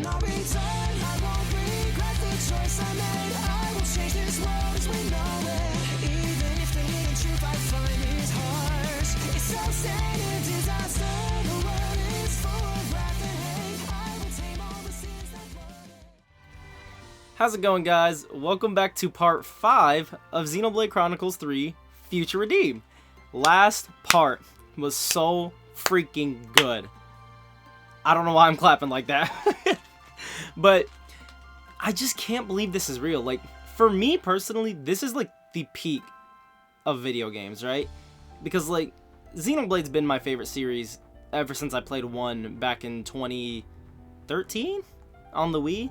I'll return. I won't regret the choice I made. I will change this world as we know it. Even if the hidden truth I find is harsh, it's self-centered disaster. The world is full of wrath and hate. I will tame all the sins that flood it. How's it going, guys? Welcome back to part 5 of Xenoblade Chronicles 3 Future Redeem. Last part was so freaking good. I don't know why I'm clapping like that. But I just can't believe this is real. Like, for me personally, this is like the peak of video games, right? Because like Xenoblade's been my favorite series ever since I played 1 back in 2013 on the Wii.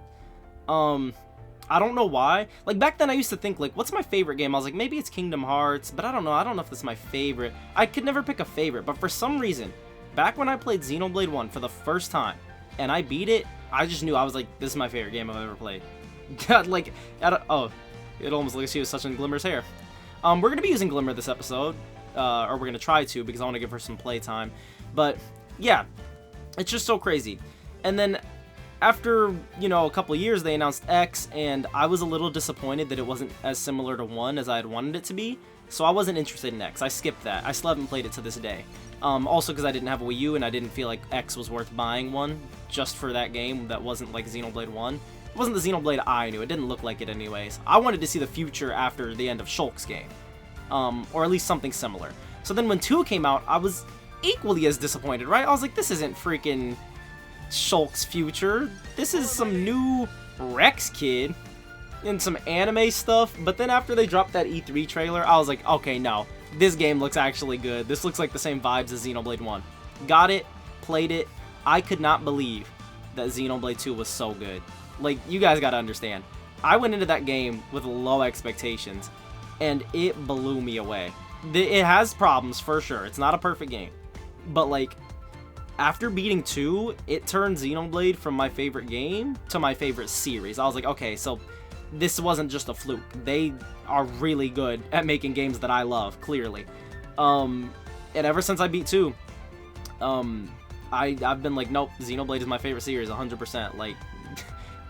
I don't know why. Like, back then I used to think, like, what's my favorite game? I was like, maybe it's Kingdom Hearts, but I don't know. I don't know if this is my favorite. I could never pick a favorite, but for some reason, back when I played Xenoblade 1 for the first time, and I beat it, I just knew, I was like, this is my favorite game I've ever played. Like, oh, it almost looks like she was touching Glimmer's hair. We're going to be using Glimmer this episode, or we're going to try to, because I want to give her some playtime. But, yeah, it's just so crazy. And then after, you know, a couple years, they announced X, and I was a little disappointed that it wasn't as similar to 1 as I had wanted it to be, so I wasn't interested in X. I skipped that. I still haven't played it to this day. Also because I didn't have a Wii U, and I didn't feel like X was worth buying one just for that game that wasn't like Xenoblade 1. It wasn't the Xenoblade I knew. It didn't look like it anyways. I wanted to see the future after the end of Shulk's game, or at least something similar. So then when 2 came out, I was equally as disappointed, right? I was like, this isn't freaking Shulk's future. This is some new Rex kid and some anime stuff. But then after they dropped that E3 trailer, I was like, okay, no, this game looks actually good. This looks like the same vibes as Xenoblade 1. Got it, played it. I could not believe that Xenoblade 2 was so good. Like, you guys gotta understand, I went into that game with low expectations, and it blew me away. It has problems, for sure. It's not a perfect game. But, like, after beating 2, it turned Xenoblade from my favorite game to my favorite series. I was like, okay, so this wasn't just a fluke. They are really good at making games that I love, clearly. And ever since I beat 2, I've been like, nope, Xenoblade is my favorite series, 100%. Like,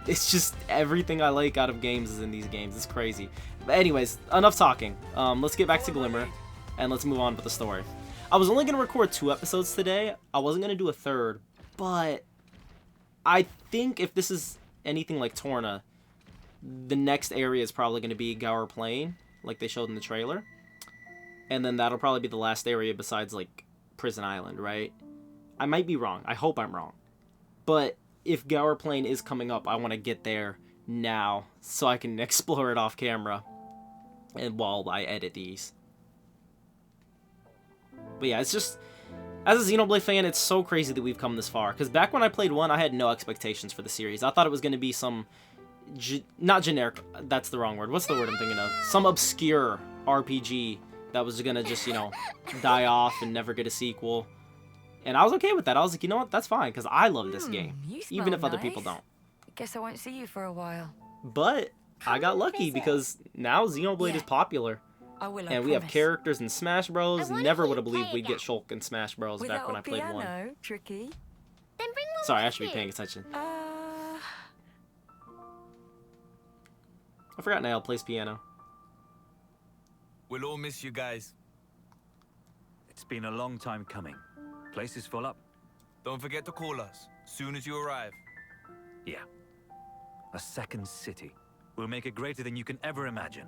it's just everything I like out of games is in these games. It's crazy. But anyways, enough talking. Let's get back to Glimmer, and let's move on with the story. I was only going to record 2 episodes today. I wasn't going to do a third, but I think if this is anything like Torna, the next area is probably going to be Gower Plain, like they showed in the trailer. And then that'll probably be the last area besides, like, Prison Island, right? I might be wrong. I hope I'm wrong. But if Gower Plain is coming up, I want to get there now so I can explore it off camera and while I edit these. But yeah, it's just, as a Xenoblade fan, it's so crazy that we've come this far. Because back when I played 1, I had no expectations for the series. I thought it was going to be some, not generic, that's the wrong word. What's the word I'm thinking of? Some obscure RPG that was going to just, you know, die off and never get a sequel. And I was okay with that. I was like, you know what, that's fine, because I love this game. Even if other people don't. Guess I won't see you for a while. But I got lucky because now Xenoblade is popular. I will, And we have characters in Smash Bros. Never would have believed we'd get Shulk in Smash Bros. Back when I played 1. Tricky. Then bring one Sorry, I with should be you. paying attention. Uh, I forgot Nail plays piano. We'll all miss you guys. It's been a long time coming. Place is full up. Don't forget to call us soon as you arrive. Yeah. A second city. We'll make it greater than you can ever imagine.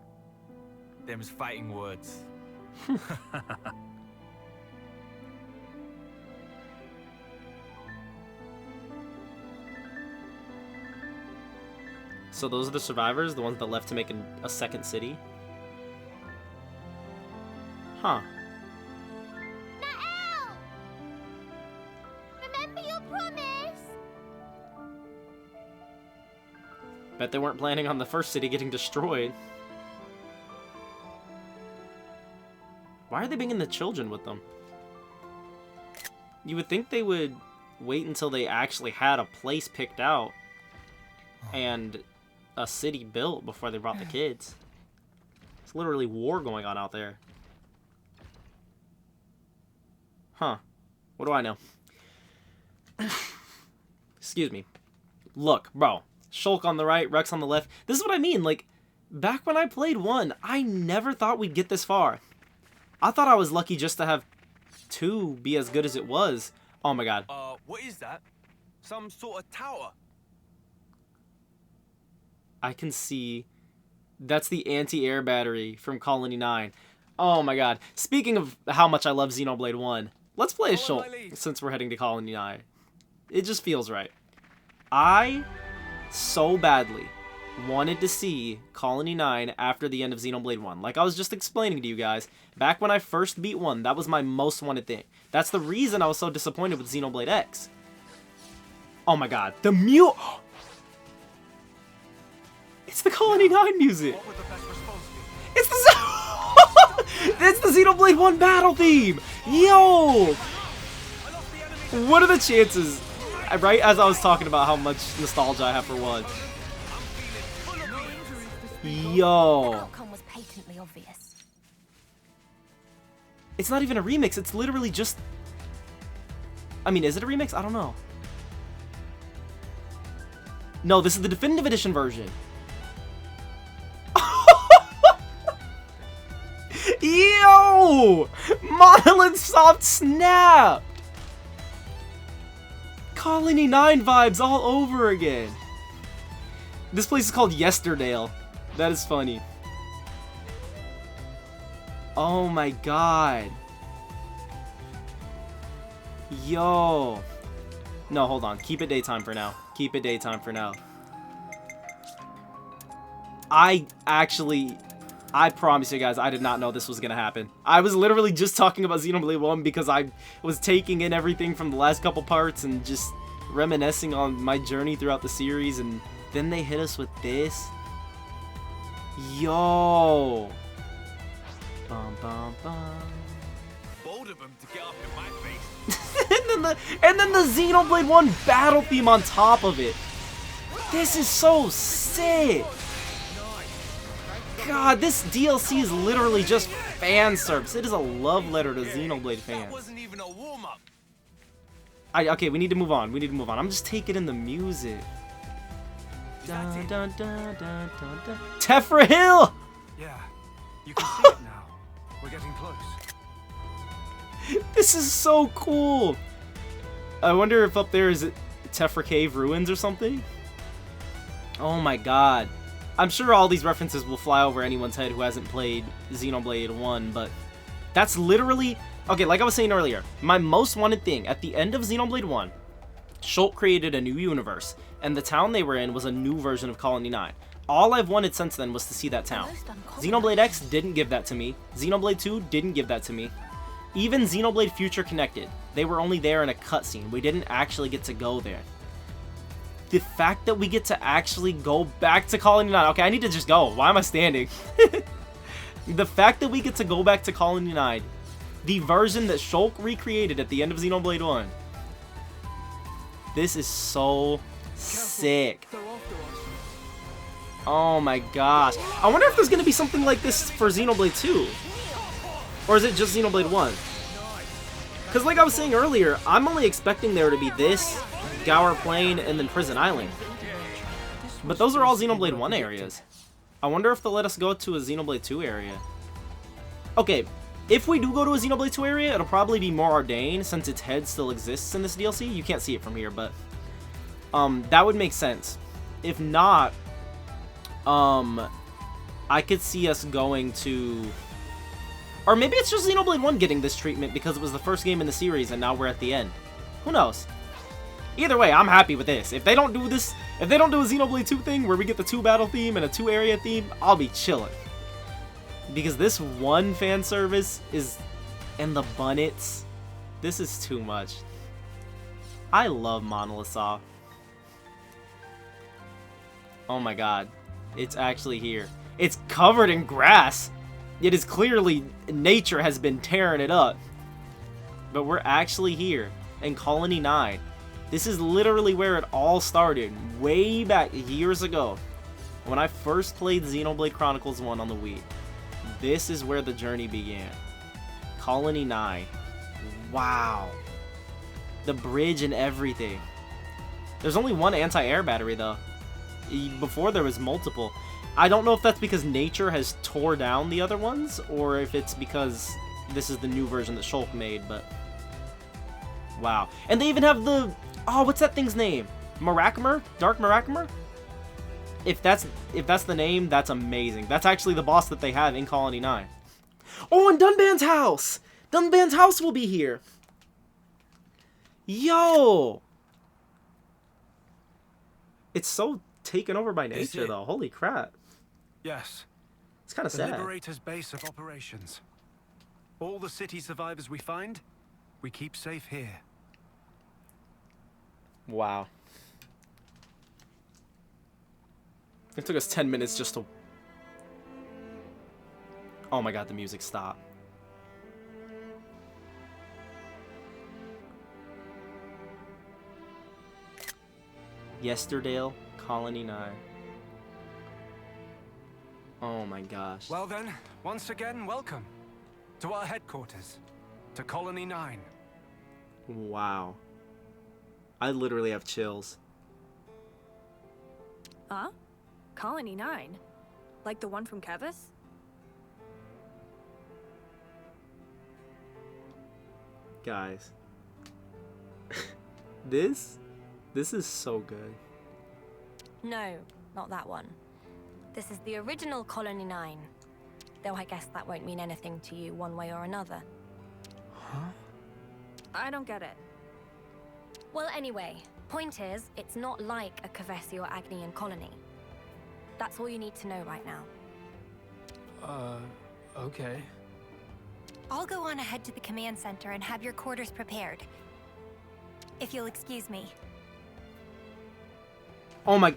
Them's fighting words. So those are the survivors, the ones that left to make a second city? Huh. Nael! Remember your promise! Bet they weren't planning on the first city getting destroyed. Why are they bringing the children with them? You would think they would wait until they actually had a place picked out and a city built before they brought the kids. It's literally war going on out there. Huh. What do I know? Excuse me. Look, bro. Shulk on the right, Rex on the left. This is what I mean. Like, back when I played 1, I never thought we'd get this far. I thought I was lucky just to have 2 be as good as it was. Oh my god. What is that? Some sort of tower? I can see. That's the anti-air battery from Colony 9. Oh my god. Speaking of how much I love Xenoblade 1, let's play as Follow my Shulk lead. since we're heading to Colony 9. It just feels right. I so badly wanted to see Colony 9 after the end of Xenoblade 1. Like I was just explaining to you guys, back when I first beat 1, that was my most wanted thing. That's the reason I was so disappointed with Xenoblade X. Oh my god. The It's the Colony 9 music! What would the best response be? It's the It's the Xenoblade 1 battle theme! Yo! What are the chances? Right as I was talking about how much nostalgia I have for 1. The Yo! outcome was patently obvious. It's not even a remix, it's literally just... I mean, is it a remix? I don't know. No, this is the Definitive Edition version. Yo! Monolith Soft snapped! Colony 9 vibes all over again. This place is called Yesterdale. That is funny. Oh my god. Yo. No, hold on. Keep it daytime for now. Keep it daytime for now. I promise you guys, I did not know this was gonna happen. I was literally just talking about Xenoblade 1 because I was taking in everything from the last couple parts and just reminiscing on my journey throughout the series, and then they hit us with this. Yo! Bum, bum, bum. Bold of them to get up in my face. and then the Xenoblade 1 battle theme on top of it. This is so sick! God, this DLC is literally just fan service. It is a love letter to Xenoblade That fans. wasn't even a warm-up. Okay, we need to move on. We need to move on. I'm just taking in the music. that Dun, it? dun, dun, dun, dun, dun. Tephra Hill! Yeah, you can see it now. We're getting close. This is so cool. I wonder if up there is it Tephra Cave ruins or something? Oh my god. I'm sure all these references will fly over anyone's head who hasn't played Xenoblade 1, but that's literally... Okay, like I was saying earlier, my most wanted thing, at the end of Xenoblade 1, Shulk created a new universe, and the town they were in was a new version of Colony 9. All I've wanted since then was to see that town. Xenoblade X didn't give that to me. Xenoblade 2 didn't give that to me. Even Xenoblade Future Connected, they were only there in a cutscene. We didn't actually get to go there. The fact that we get to actually go back to Colony 9... Okay, I need to just go. Why am I standing? The fact that we get to go back to Colony 9, the version that Shulk recreated at the end of Xenoblade 1. This is so sick. Oh my gosh. I wonder if there's going to be something like this for Xenoblade 2. Or is it just Xenoblade 1? Because like I was saying earlier, I'm only expecting there to be this, Gower Plain, and then Prison Island. But those are all Xenoblade 1 areas. I wonder if they'll let us go to a Xenoblade 2 area. Okay, if we do go to a Xenoblade 2 area, it'll probably be more Ardain, since its head still exists in this DLC. You can't see it from here, but that would make sense. If not, I could see us going to... Or maybe it's just Xenoblade 1 getting this treatment because it was the first game in the series and now we're at the end. Who knows? Either way, I'm happy with this. If they don't do this, if they don't do a Xenoblade 2 thing where we get the 2 battle theme and a 2 area theme, I'll be chilling. Because this 1 fan service is... And the bunnets. This is too much. I love Monolith Soft. Oh my god. It's actually here. It's covered in grass. It is clearly nature has been tearing it up. But we're actually here in Colony 9. This is literally where it all started. Way back years ago. When I first played Xenoblade Chronicles 1 on the Wii. This is where the journey began. Colony 9. Wow. The bridge and everything. There's only one anti-air battery, though. Before, there was multiple. I don't know if that's because nature has tore down the other ones, or if it's because this is the new version that Shulk made, but... Wow. And they even have the... Oh, what's that thing's name? Maracmer? Dark Maracmer? If that's the name, that's amazing. That's actually the boss that they have in Colony 9. Oh, and Dunban's house! Dunban's house will be here! Yo! It's so taken over by nature, though. Holy crap. Yes. It's kind of The sad. Liberator's base of operations. All the city survivors we find, we keep safe here. Wow. It took us 10 minutes just to... Oh my god, the music stopped. Yesterdale, Colony 9. Oh my gosh. Well then, once again, welcome to our headquarters, to Colony 9. Wow. I literally have chills. Huh? Colony 9? Like the one from Kevis? Guys. This is so good. No, not that one. This is the original Colony 9. Though I guess that won't mean anything to you one way or another. Huh? I don't get it. Well, anyway, point is, it's not like a Kavesi or Agnian colony. That's all you need to know right now. Okay. I'll go on ahead to the command center and have your quarters prepared. If you'll excuse me. Oh my...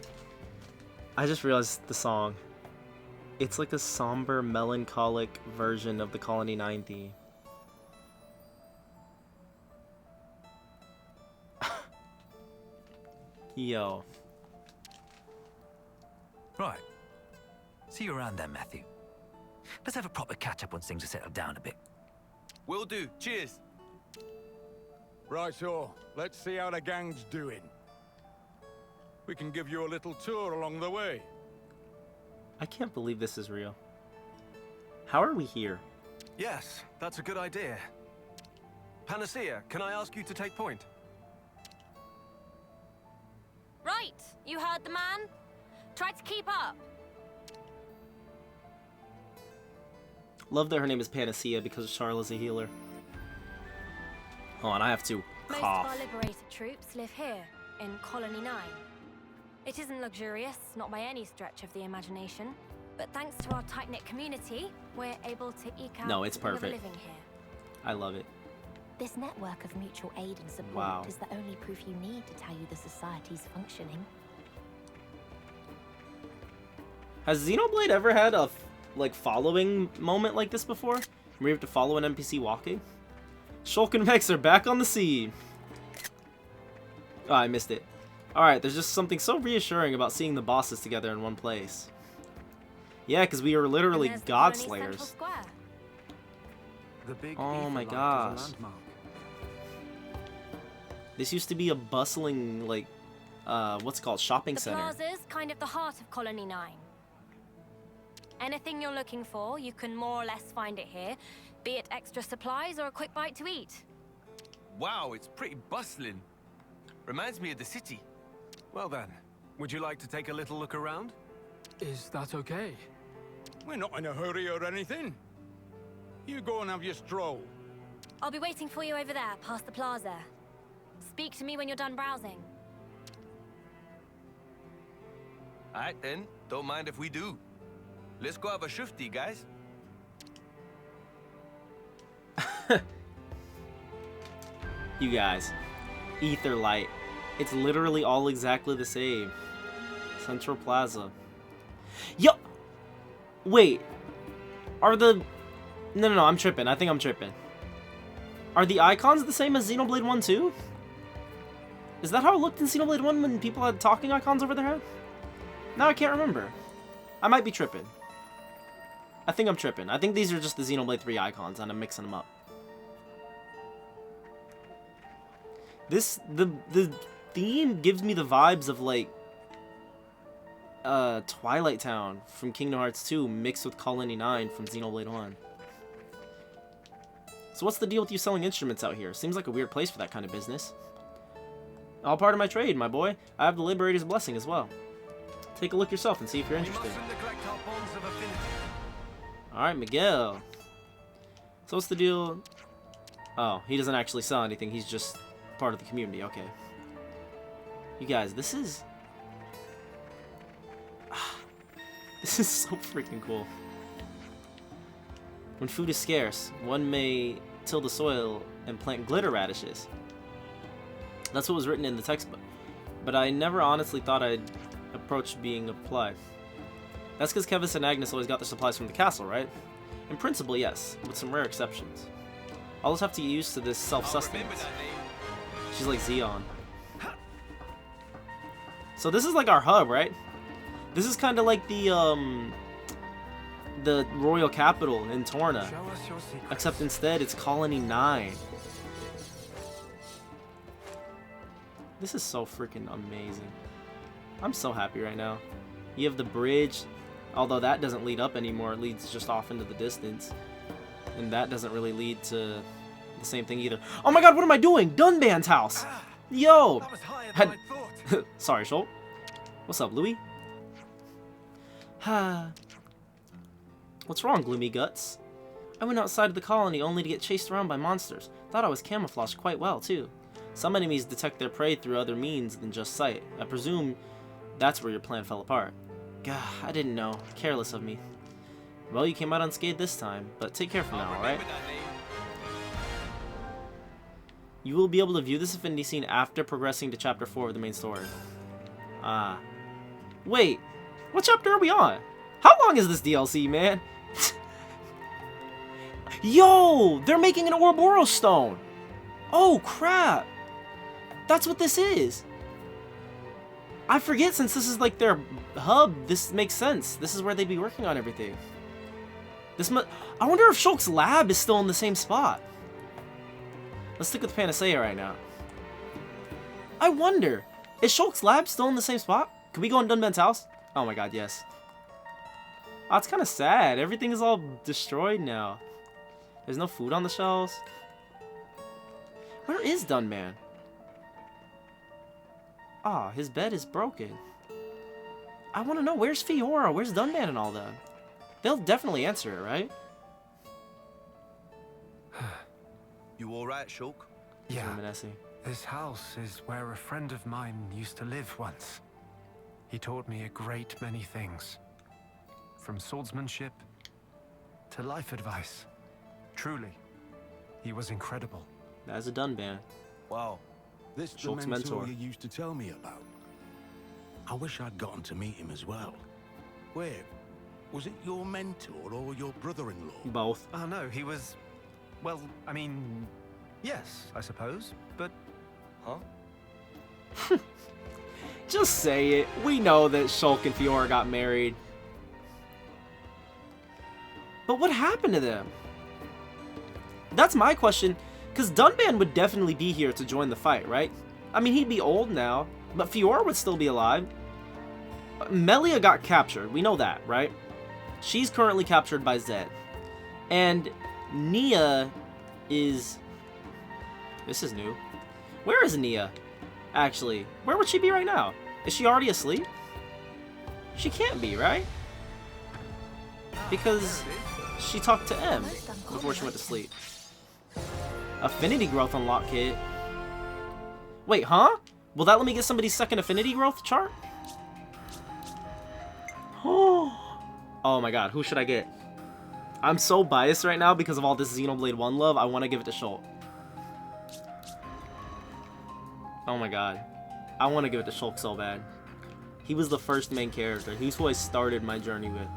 I just realized the song. It's like a somber, melancholic version of the Colony 9 theme. Yo. Right. See you around then, Matthew. Let's have a proper catch-up once things are settled down a bit. Will do. Cheers. Right, so let's see how the gang's doing. We can give you a little tour along the way. I can't believe this is real. How are we here? Yes, that's a good idea. Panacea, can I ask you to take point? Right, you heard the man. Try to keep up. Love that her name is Panacea because Charlotte's a healer. Oh, and I have to Most cough. of our liberated troops live here, in Colony 9. It isn't luxurious, not by any stretch of the imagination, but thanks to our tight-knit community, we're able to eke out No, it's a bit of a perfect. living here. I love it. This network of mutual aid and support Wow. is the only proof you need to tell you the society's functioning. Has Xenoblade ever had a following moment like this before? Where you have to follow an NPC walking? Shulk and Vex are back on the scene. Oh, I missed it. Alright, there's just something so reassuring about seeing the bosses together in one place. Yeah, because we are literally And there's the God Colony Central Slayers. Square. The big Oh ether my light is a gosh. landmark. This used to be a bustling, what's it called? Shopping The center. plaza's kind of the heart of Colony 9. Anything you're looking for, you can more or less find it here, be it extra supplies or a quick bite to eat. Wow, it's pretty bustling. Reminds me of the city. Well then, would you like to take a little look around? Is that okay? We're not in a hurry or anything. You go and have your stroll. I'll be waiting for you over there, past the plaza. Speak to me when you're done browsing. Alright then, don't mind if we do. Let's go have a shifty, guys. You guys. Ether Light. It's literally all exactly the same. Central Plaza. Yo! Wait. Are the... No, I'm tripping. I think I'm tripping. Are the icons the same as Xenoblade 1 too? Is that how it looked in Xenoblade 1 when people had talking icons over their head? Now I can't remember. I might be tripping. I think I'm tripping. I think these are just the Xenoblade 3 icons and I'm mixing them up. The theme gives me the vibes of like Twilight Town from Kingdom Hearts 2 mixed with Colony 9 from Xenoblade 1. So what's the deal with you selling instruments out here? Seems like a weird place for that kind of business. All part of my trade, my boy. I have the Liberator's blessing as well. Take a look yourself and see if you're interested. Alright, Miguel. So what's the deal? Oh, he doesn't actually sell anything. He's just part of the community. Okay. You guys, this is... This is so freaking cool. When food is scarce, one may till the soil and plant glitter radishes. That's what was written in the textbook. But I never honestly thought I'd approach being applied. That's because Kevis and Agnes always got their supplies from the castle, right? In principle, yes, with some rare exceptions. I'll just have to get used to this self-sustenance. She's like Xeon. So this is like our hub, right? This is kind of like the royal capital in Torna. Except instead, it's Colony 9. This is so freaking amazing. I'm so happy right now. You have the bridge, although that doesn't lead up anymore. It leads just off into the distance. And that doesn't really lead to the same thing either. Oh my god, what am I doing? Dunban's house! Yo! Sorry, Schultz. What's up, Louis? What's wrong, Gloomy Guts? I went outside of the colony only to get chased around by monsters. Thought I was camouflaged quite well, too. Some enemies detect their prey through other means than just sight. I presume that's where your plan fell apart. Gah, I didn't know. Careless of me. Well, you came out unscathed this time, but take care for now, alright? You will be able to view this affinity scene after progressing to Chapter 4 of the main story. Wait, what chapter are we on? How long is this DLC, man? Yo, they're making an Ouroboros stone! Oh, crap! That's what this is! I forget, since this is like their hub, this makes sense. This is where they'd be working on everything. I wonder if Shulk's lab is still in the same spot. Let's stick with Panacea right now. I wonder, is Shulk's lab still in the same spot? Can we go in Dunban's house? Oh my god, yes. Oh, it's kind of sad. Everything is all destroyed now. There's no food on the shelves. Where is Dunban? Ah, his bed is broken. I want to know, where's Fiora? Where's Dunban and all that? They'll definitely answer it, right? You alright, Shulk? Yeah. This house is where a friend of mine used to live once. He taught me a great many things. From swordsmanship to life advice. Truly, he was incredible. That's a Dunban. Wow. This the Shulk's mentor mentor. you used to tell me about. I wish I'd gotten to meet him as well. Where? Was it your mentor or your brother-in-law? Both. Oh no, he was... Well, I mean... Yes, I suppose, but... Huh? Just say it. We know that Shulk and Fiora got married. But what happened to them? That's my question, because Dunban would definitely be here to join the fight, right? I mean, he'd be old now, but Fiora would still be alive. Melia got captured, we know that, right? She's currently captured by Zed. And Nia is... This is new. Where is Nia? Actually, where would she be right now? Is she already asleep? She can't be, right? Because she talked to M before she went to sleep. Affinity growth unlock kit. Wait, huh? Will that let me get somebody's second affinity growth chart? Oh my god, who should I get? I'm so biased right now because of all this Xenoblade 1 love, I want to give it to Shulk. Oh my god. I want to give it to Shulk so bad. He was the first main character. He's who I started my journey with.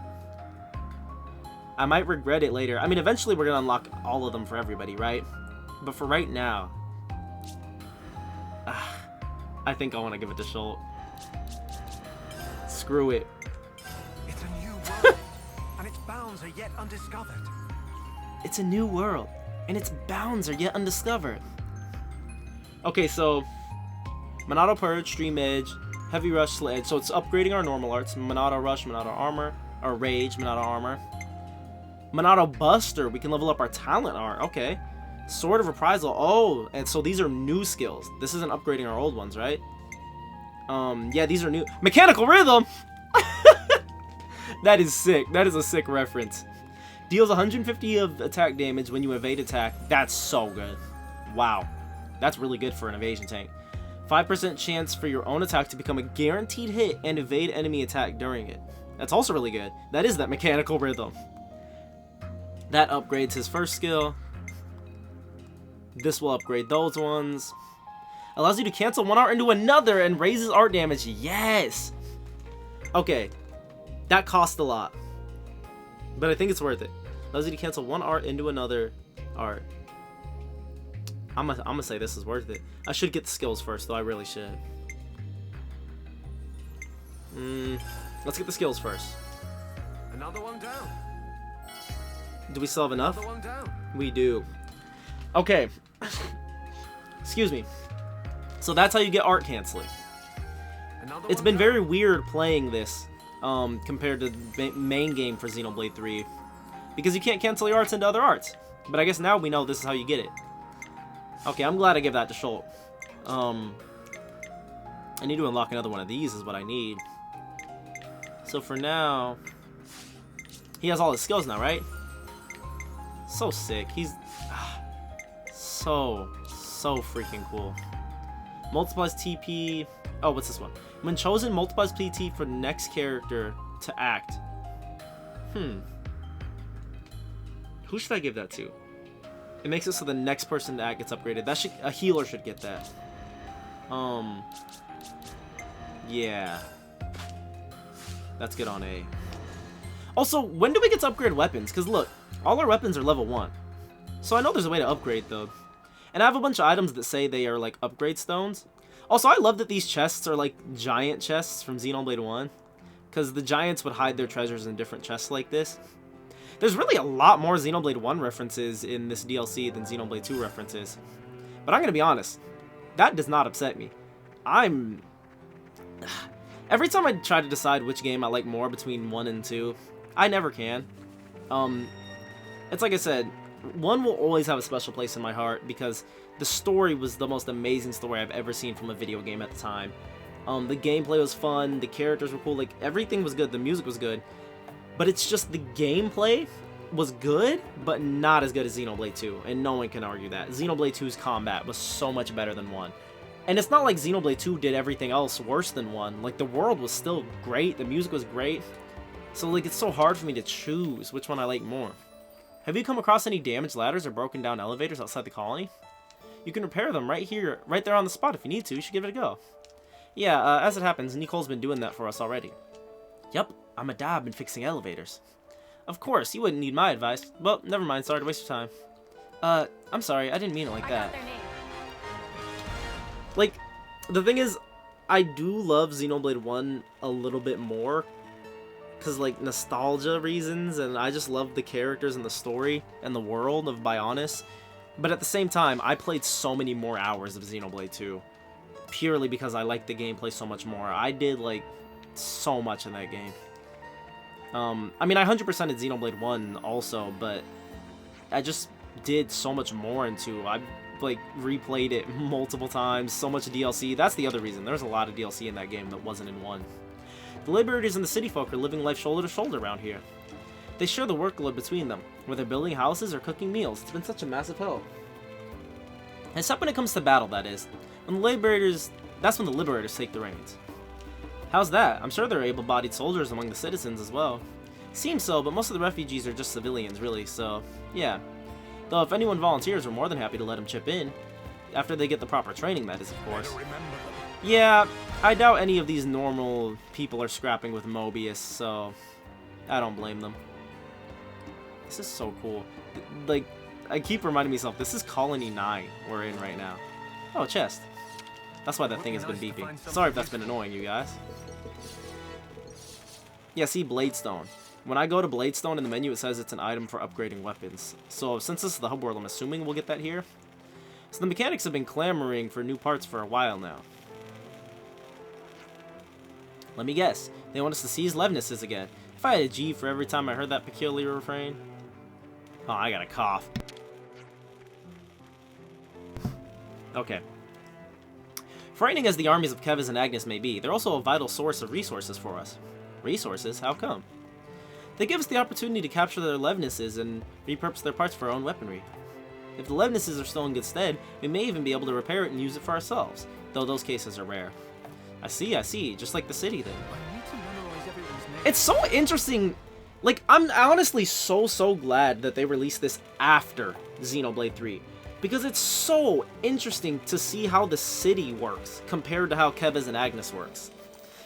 I might regret it later. I mean, eventually we're going to unlock all of them for everybody, right? But for right now... I think I want to give it to Shulk. Screw it. It's a new world, and its bounds are yet undiscovered. It's a new world, and its bounds are yet undiscovered. Okay, so Monado Purge, Stream Edge, Heavy Rush, Sledge. So it's upgrading our normal arts. Monado Rush, Monado Armor, or Rage, Monado Armor. Monado Buster, we can level up our talent art. Okay. Sword of Reprisal. Oh, and so these are new skills. This isn't upgrading our old ones, right? Yeah, these are new. Mechanical Rhythm! That is sick. That is a sick reference. Deals 150 of attack damage when you evade attack. That's so good. Wow. That's really good for an evasion tank. 5% chance for your own attack to become a guaranteed hit and evade enemy attack during it. That's also really good. That is that Mechanical Rhythm. That upgrades his first skill. This will upgrade those ones. Allows you to cancel one art into another and raises art damage. Yes! Okay. That cost a lot. But I think it's worth it. Allows you to cancel one art into another art. I'm gonna say this is worth it. I should get the skills first, though. I really should. Let's get the skills first. Another one down. Do we still have enough? Another one down. We do. Okay. Excuse me. So that's how you get art canceling. It's been very weird playing this compared to the main game for Xenoblade 3. Because you can't cancel your arts into other arts. But I guess now we know this is how you get it. Okay, I'm glad I gave that to Schultz. I need to unlock another one of these is what I need. So for now... He has all his skills now, right? So sick. He's... so freaking cool. Multiplies TP... Oh, what's this one? When chosen, multiplies PT for the next character to act. Who should I give that to? It makes it so the next person to act gets upgraded. That should... A healer should get that. Yeah. That's good on A. Also, when do we get to upgrade weapons? Because look, all our weapons are level 1. So I know there's a way to upgrade though. And I have a bunch of items that say they are like upgrade stones. Also, I love that these chests are like giant chests from Xenoblade 1. Because the giants would hide their treasures in different chests like this. There's really a lot more Xenoblade 1 references in this DLC than Xenoblade 2 references. But I'm going to be honest. That does not upset me. Every time I try to decide which game I like more between 1 and 2, I never can. It's like I said, 1 will always have a special place in my heart because the story was the most amazing story I've ever seen from a video game at the time. The gameplay was fun, the characters were cool, like everything was good, the music was good. But it's just the gameplay was good, but not as good as Xenoblade 2, and no one can argue that. Xenoblade 2's combat was so much better than 1. And it's not like Xenoblade 2 did everything else worse than 1. Like, the world was still great, the music was great. So, like, it's so hard for me to choose which one I like more. Have you come across any damaged ladders or broken down elevators outside the colony? You can repair them right here, right there on the spot if you need to. You should give it a go. Yeah, as it happens, Nicole's been doing that for us already. Yep, I'm a dab in fixing elevators. Of course, you wouldn't need my advice. Well, never mind, sorry to waste your time. I'm sorry, I didn't mean it like that. Like, the thing is, I do love Xenoblade 1 a little bit more. Because, like, nostalgia reasons, and I just love the characters and the story and the world of Bionis. But at the same time, I played so many more hours of Xenoblade 2. Purely because I liked the gameplay so much more. I did, like, so much in that game. I mean, I 100%ed Xenoblade 1 also, but I just did so much more in 2. I, like, replayed it multiple times, so much DLC. That's the other reason. There's a lot of DLC in that game that wasn't in 1. The Liberators and the city folk are living life shoulder to shoulder around here. They share the workload between them, whether building houses or cooking meals. It's been such a massive help. Except when it comes to battle, that is. When the Liberators... That's when the Liberators take the reins. How's that? I'm sure there are able-bodied soldiers among the citizens as well. Seems so, but most of the refugees are just civilians, really, so... Yeah. Though if anyone volunteers, we're more than happy to let them chip in. After they get the proper training, that is, of course. Yeah, I doubt any of these normal people are scrapping with Mobius, so... I don't blame them. This is so cool. Like, I keep reminding myself, this is Colony 9 we're in right now. Oh, a chest. That's why that thing has been beeping. Sorry if that's been annoying you guys. Yeah, see, Bladestone. When I go to Bladestone in the menu, it says it's an item for upgrading weapons. So since this is the hub world, I'm assuming we'll get that here. So the mechanics have been clamoring for new parts for a while now. Let me guess. They want us to seize Levnesses again. If I had a G for every time I heard that peculiar refrain. Oh, I got a cough. Okay. Frightening as the armies of Kevas and Agnes may be, they're also a vital source of resources for us. Resources? How come? They give us the opportunity to capture their Levnesses and repurpose their parts for our own weaponry. If the Levnesses are still in good stead, we may even be able to repair it and use it for ourselves, though those cases are rare. I see, just like the city then. It's so interesting. Like, I'm honestly so glad that they released this after Xenoblade 3. Because it's so interesting to see how the city works compared to how Kevas and Agnes works.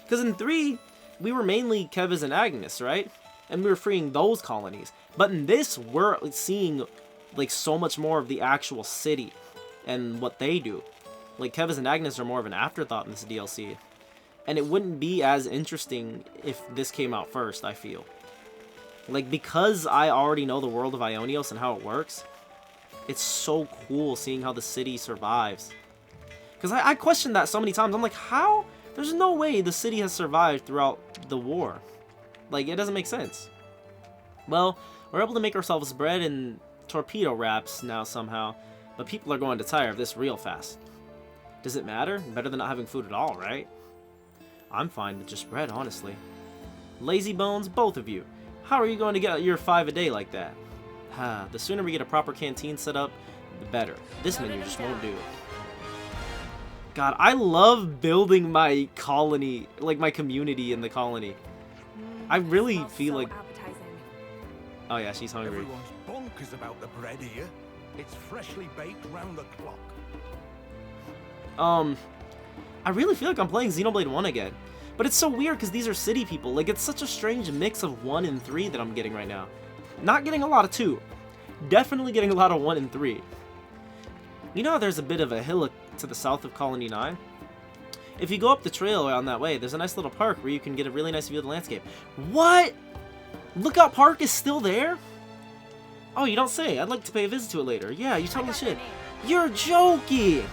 Because in 3, we were mainly Kevas and Agnes, right? And we were freeing those colonies. But in this, we're seeing like so much more of the actual city and what they do. Like, Kevas and Agnes are more of an afterthought in this DLC. And it wouldn't be as interesting if this came out first, I feel. Like, because I already know the world of Ionios and how it works, it's so cool seeing how the city survives. Because I questioned that so many times. I'm like, how? There's no way the city has survived throughout the war. Like, it doesn't make sense. Well, we're able to make ourselves bread and torpedo wraps now somehow, but people are going to tire of this real fast. Does it matter? Better than not having food at all, right? I'm fine with just bread, honestly. Lazy bones, both of you. How are you going to get your 5 a day like that? The sooner we get a proper canteen set up, the better. This menu just won't do. God, I love building my colony, like my community in the colony. I really feel like... Oh yeah, she's hungry. Everyone's bonkers about the bread here. It's freshly baked round the clock. I really feel like I'm playing Xenoblade 1 again. But it's so weird because these are city people. Like, it's such a strange mix of 1 and 3 that I'm getting right now. Not getting a lot of 2. Definitely getting a lot of 1 and 3. You know how there's a bit of a hillock to the south of Colony 9? If you go up the trail on that way, there's a nice little park where you can get a really nice view of the landscape. What? Lookout Park is still there? Oh, you don't say. I'd like to pay a visit to it later. Yeah, you totally should. You're joking!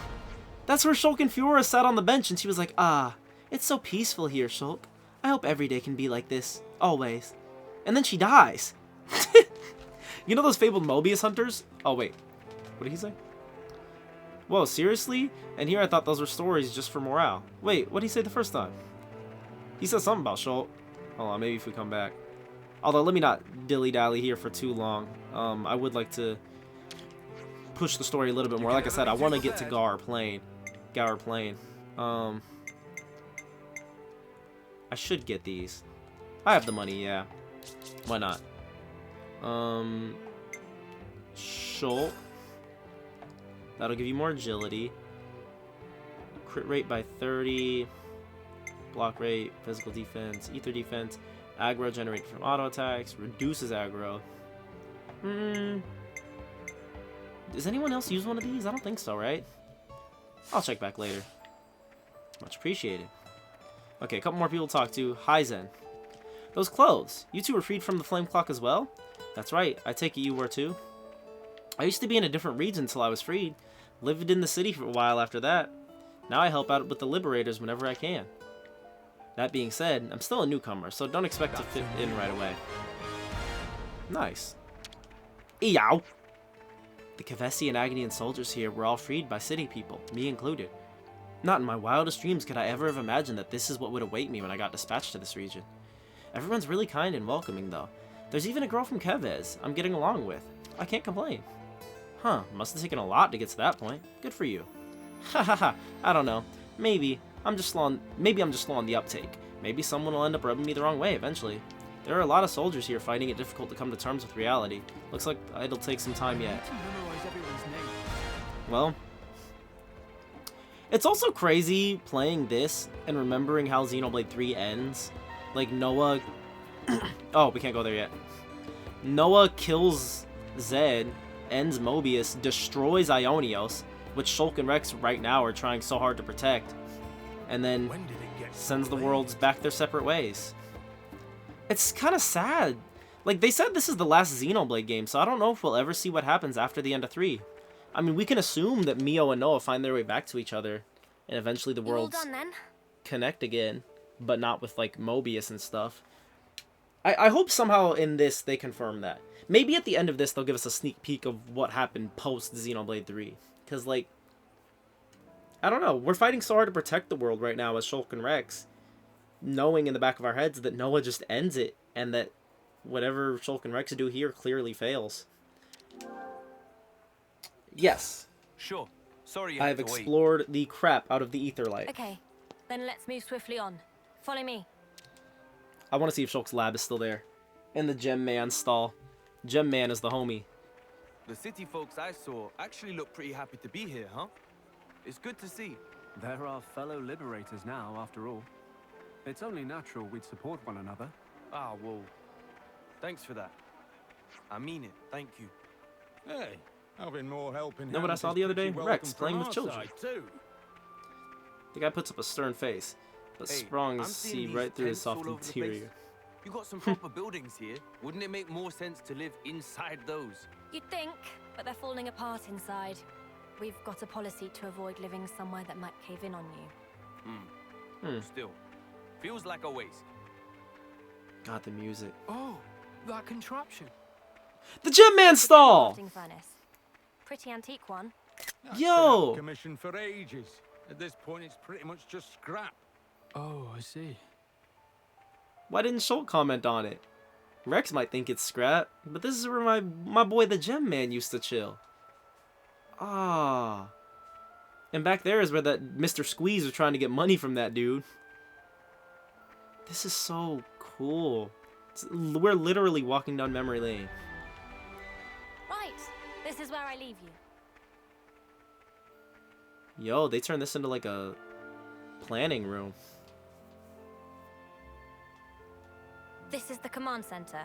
That's where Shulk and Fiora sat on the bench and she was like, "Ah, it's so peaceful here, Shulk. I hope every day can be like this. Always." And then she dies. You know those fabled Mobius hunters? Oh, wait. What did he say? Whoa, seriously? And here I thought those were stories just for morale. Wait, what did he say the first time? He said something about Shulk. Hold on, maybe if we come back. Although, let me not dilly-dally here for too long. I would like to push the story a little bit more. Like I said, I want to get to Gaur Plain. I should get these. I have the money, yeah. Why not? Shulk. That'll give you more agility. Crit rate by 30. Block rate, physical defense, ether defense. Aggro generated from auto attacks. Reduces aggro. Does anyone else use one of these? I don't think so, right? I'll check back later. Much appreciated. Okay, a couple more people to talk to. Hi, Zen. Those clothes. You two were freed from the flame clock as well? That's right. I take it you were too? I used to be in a different region until I was freed. Lived in the city for a while after that. Now I help out with the Liberators whenever I can. That being said, I'm still a newcomer, so don't expect to fit in right away. Nice. Eow! The Kevesi and Agnian soldiers here were all freed by city people, me included. Not in my wildest dreams could I ever have imagined that this is what would await me when I got dispatched to this region. Everyone's really kind and welcoming, though. There's even a girl from Kevez I'm getting along with. I can't complain. Huh, must have taken a lot to get to that point. Good for you. Hahaha, I don't know. Maybe I'm just slow on the uptake. Maybe someone will end up rubbing me the wrong way eventually. There are a lot of soldiers here finding it difficult to come to terms with reality. Looks like it'll take some time yet. Well, it's also crazy playing this and remembering how Xenoblade 3 ends. Like, Noah... oh, we can't go there yet. Noah kills Zed, ends Mobius, destroys Ionios, which Shulk and Rex right now are trying so hard to protect, and then sends the worlds back their separate ways. It's kind of sad. Like, they said this is the last Xenoblade game, so I don't know if we'll ever see what happens after the end of 3. I mean, we can assume that Mio and Noah find their way back to each other, and eventually the worlds connect again. but not with like Mobius and stuff. I hope somehow in this they confirm that. Maybe at the end of this they'll give us a sneak peek of what happened post Xenoblade 3. Because, like, I don't know. We're fighting so hard to protect the world right now as Shulk and Rex, knowing in the back of our heads that Noah just ends it, and that whatever Shulk and Rex do here clearly fails. Yes. Sure. Sorry you I had have to wait. explored the crap out of the ether light. Okay, then let's move swiftly on. Follow me. I want to see if Shulk's lab is still there. In the Gem Man stall. Gem Man is the homie. The city folks I saw actually look pretty happy to be here, huh? It's good to see. They're our fellow liberators now, after all. It's only natural we'd support one another. Ah, well, thanks for that. I mean it, thank you. Hey, having more helping Know what I hands saw is the other pretty day? welcome Rex from playing with our children. side, too. The guy puts up a stern face, but Hey, Sprung I'm see seeing these right through his tents all soft over the interior. place. You got some proper buildings here. Wouldn't it make more sense to live inside those? You'd think, but they're falling apart inside. We've got a policy to avoid living somewhere that might cave in on you. Still, feels like a waste. God, the music. Oh, that contraption. The Gem Man stall! Crafting furnace. Pretty antique one. That's Yo! been out of commission for ages. At this point, it's pretty much just scrap. Oh, I see. Why didn't Shulk comment on it? Rex might think it's scrap, but this is where my boy the Gem Man used to chill. Ah. And back there is where that Mr. Squeeze was trying to get money from that dude. This is so cool. We're literally walking down memory lane. Right, this is where I leave you. Yo, they turned this into like a planning room. This is the command center.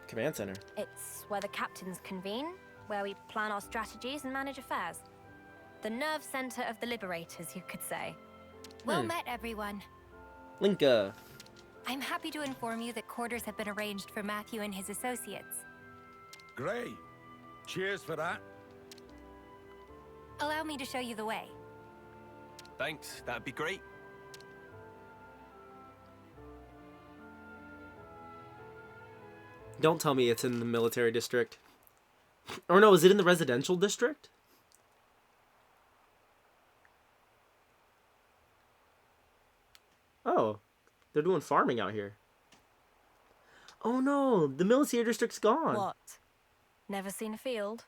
Command center. It's where the captains convene, where we plan our strategies and manage affairs. The nerve center of the liberators, you could say. Well met, everyone. Linka. I'm happy to inform you that quarters have been arranged for Matthew and his associates. Great. Cheers for that. Allow me to show you the way. Thanks, that'd be great. Don't tell me it's in the military district. Or no, is it in the residential district? Oh, they're doing farming out here. Oh no, the military district's gone. What? Never seen a field?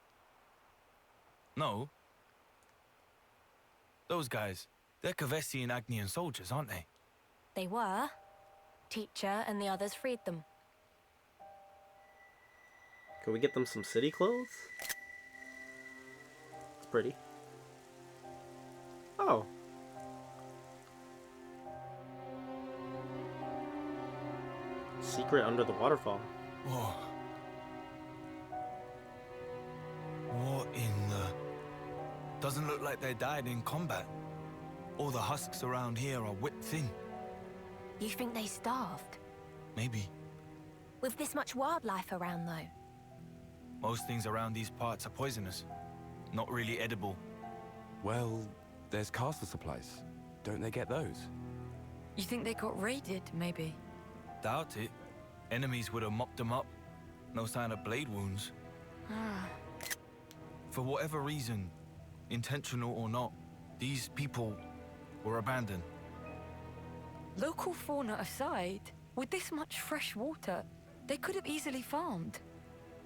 No. Those guys, they're Kavesi and Agnian soldiers, aren't they? They were. Teacher and the others freed them. Can we get them some city clothes? It's pretty. Oh. Secret under the waterfall. Whoa. What in the... Doesn't look like they died in combat. All the husks around here are whipped thin. You think they starved? Maybe. With this much wildlife around, though. Most things around these parts are poisonous. Not really edible. Well, there's castle supplies. Don't they get those? You think they got raided, maybe? Doubt it. Enemies would have mopped them up. No sign of blade wounds. For whatever reason, intentional or not, these people were abandoned. Local fauna aside, with this much fresh water, they could have easily farmed.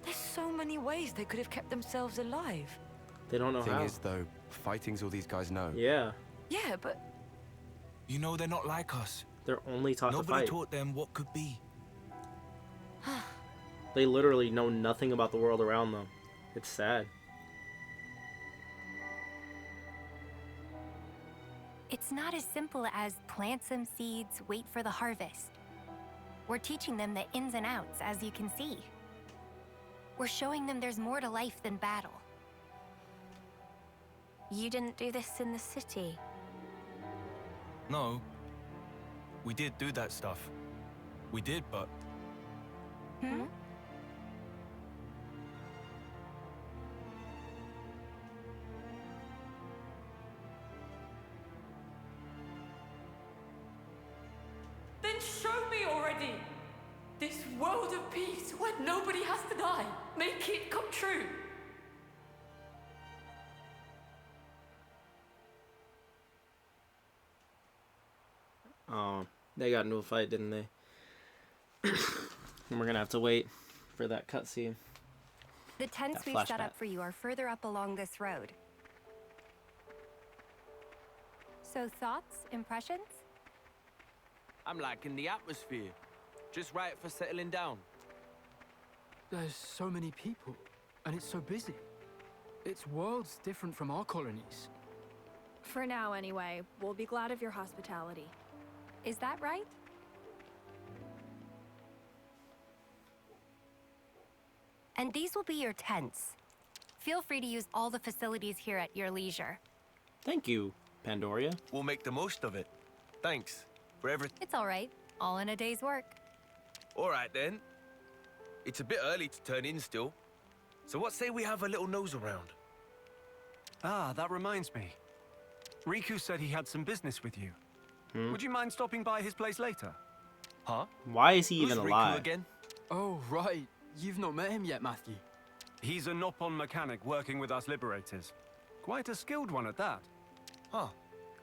There's so many ways they could have kept themselves alive. They don't know Thing how. is, though, fighting's all these guys know. Yeah, Yeah, but You know they're not like us. they're only taught to Nobody fight. taught them what could be. They literally know nothing about the world around them. It's sad. It's not as simple as plant some seeds, wait for the harvest. We're teaching them the ins and outs, as you can see. We're showing them there's more to life than battle. You didn't do this in the city. No. We did do that stuff. We did, but Hmm? world of peace where nobody has to die. Make it come true. Oh, they got into a fight, didn't they? And we're gonna have to wait for that cutscene. The tents That we've set flashback. up for you are further up along this road. So thoughts, impressions? I'm liking the atmosphere. Just right for settling down. There's so many people, and it's so busy. It's worlds different from our colonies. For now, anyway, we'll be glad of your hospitality. Is that right? And these will be your tents. Feel free to use all the facilities here at your leisure. Thank you, Pandoria. We'll make the most of it. Thanks for everything. It's all right. All in a day's work. All right then. It's a bit early to turn in still. So what say we have a little nose around? Ah, that reminds me. Riku said he had some business with you. Would you mind stopping by his place later? Huh? Why is he Who's even Riku alive? again? Oh, right. You've not met him yet, Matthew. He's a Noppon mechanic working with us liberators. Quite a skilled one at that. Huh.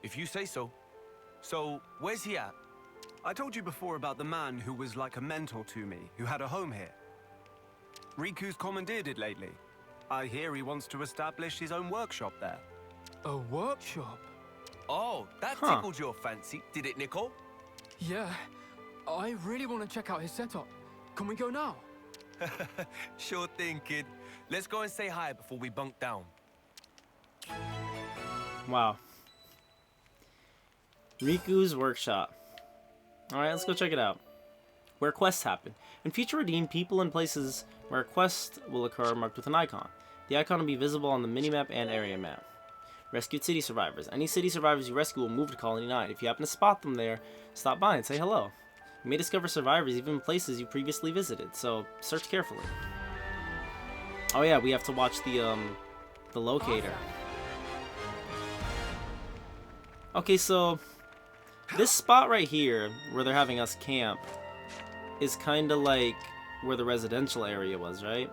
If you say so. So, where's he at? I told you before about the man who was like a mentor to me, who had a home here. Riku's commandeered it lately. I hear he wants to establish his own workshop there. A workshop? Oh, that Huh. tickled your fancy, did it, Nicole? Yeah. I really want to check out his setup. Can we go now? Sure thing, kid. Let's go and say hi before we bunk down. Wow. Riku's workshop. Alright, let's go check it out. Where quests happen. In Future Redeem, people and places where a quest will occur are marked with an icon. The icon will be visible on the minimap and area map. Rescued city survivors. Any city survivors you rescue will move to Colony 9. If you happen to spot them there, stop by and say hello. You may discover survivors even in places you previously visited, so search carefully. Oh yeah, we have to watch the locator. Okay, so this spot right here, where they're having us camp, is kind of like where the residential area was, right?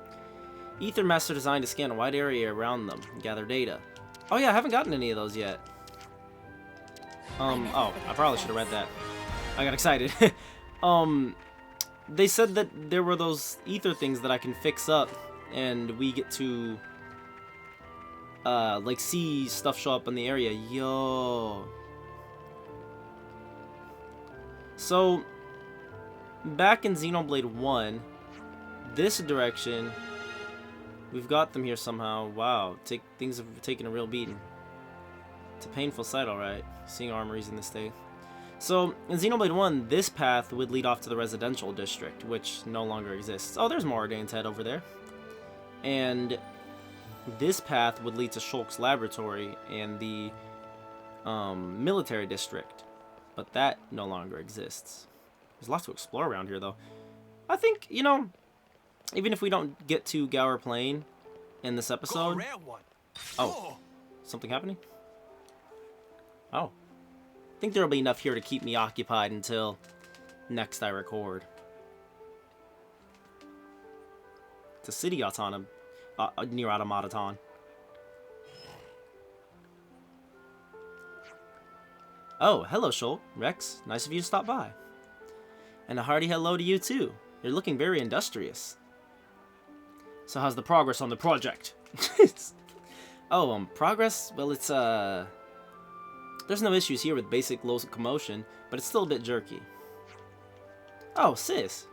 Ether Master designed to scan a wide area around them and gather data. Oh yeah, I haven't gotten any of those yet. Oh, I probably should have read that. I got excited. They said that there were those ether things that I can fix up, and we get to, like, see stuff show up in the area. Yo. So, back in Xenoblade 1, this direction, we've got them here somehow. Wow, things have taken a real beating. It's a painful sight, alright, seeing armories in this state. So, in Xenoblade 1, this path would lead off to the residential district, which no longer exists. Oh, there's Mordane's head over there. And this path would lead to Shulk's laboratory and the military district, but that no longer exists. There's lots to explore around here, though. I think, you know, even if we don't get to Gower Plain in this episode... Oh, something happening? Oh. I think there'll be enough here to keep me occupied until next I record. It's a city near Automaton. Oh, hello, Shulk. Rex, nice of you to stop by. And a hearty hello to you, too. You're looking very industrious. So how's the progress on the project? Oh, progress? Well, it's, there's no issues here with basic locomotion, but it's still a bit jerky. Oh, Sis.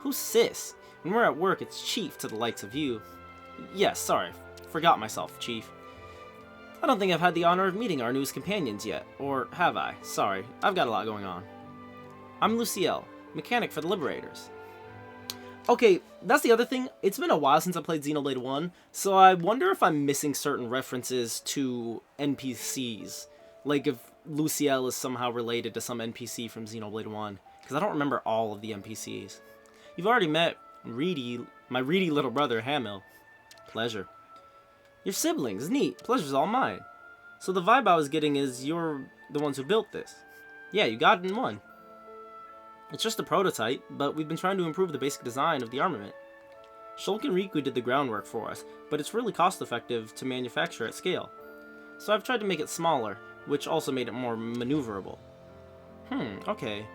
Who's Sis? When we're at work, it's Chief to the likes of you. Yes, sorry. Forgot myself, Chief. I don't think I've had the honor of meeting our newest companions yet. Or have I? Sorry, I've got a lot going on. I'm Luciel, mechanic for the Liberators. Okay, that's the other thing. It's been a while since I played Xenoblade 1, so I wonder if I'm missing certain references to NPCs. Like if Luciel is somehow related to some NPC from Xenoblade 1, because I don't remember all of the NPCs. You've already met my reedy little brother, Hamil. Pleasure. Your siblings, neat. Pleasure's all mine. So the vibe I was getting is you're the ones who built this. Yeah, you got it in one. It's just a prototype, but we've been trying to improve the basic design of the armament. Shulk and Riku did the groundwork for us, but it's really cost-effective to manufacture at scale. So I've tried to make it smaller, which also made it more maneuverable. Okay.